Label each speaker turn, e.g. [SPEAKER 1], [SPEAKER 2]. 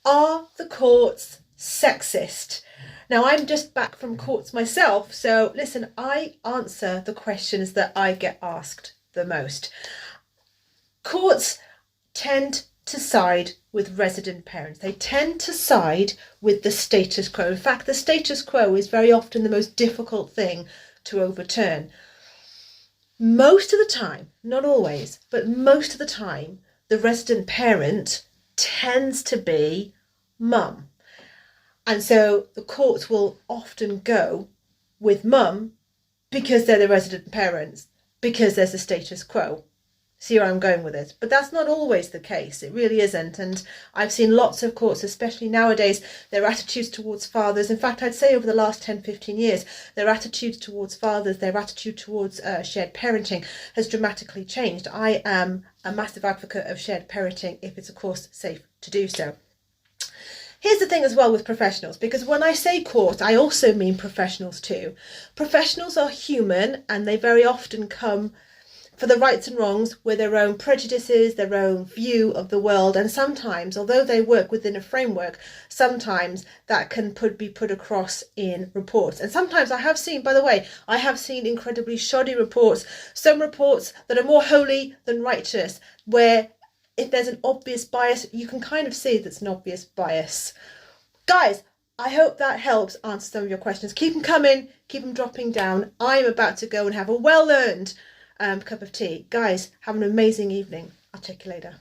[SPEAKER 1] Are the courts sexist? Now, I'm just back from courts myself, so listen, I answer the questions that I get asked the most. Courts tend to side with resident parents. They tend to side with the status quo. In fact, the status quo is very often the most difficult thing to overturn. Most of the time, not always, but most of the time, the resident parent tends to be mum. And so the courts will often go with mum because they're the resident parents, because there's a status quo. See where I'm going with it? But that's not always the case. It really isn't. And I've seen lots of courts, especially nowadays, their attitudes towards fathers. In fact, I'd say over the last 10, 15 years, their attitudes towards fathers, their attitude towards shared parenting has dramatically changed. I am a massive advocate of shared parenting if it's, of course, safe to do so. Here's the thing as well with professionals, because when I say court, I also mean professionals too. Professionals are human and they very often come for the rights and wrongs with their own prejudices, their own view of the world. And sometimes, although they work within a framework, sometimes that can be put across in reports. And sometimes I have seen, by the way, I have seen incredibly shoddy reports, some reports that are more holy than righteous, where if there's an obvious bias, you can kind of see that's an obvious bias. Guys, I hope that helps answer some of your questions. Keep them coming, keep them dropping down. I'm about to go and have a well-earned cup of tea. Guys, have an amazing evening. I'll check you later.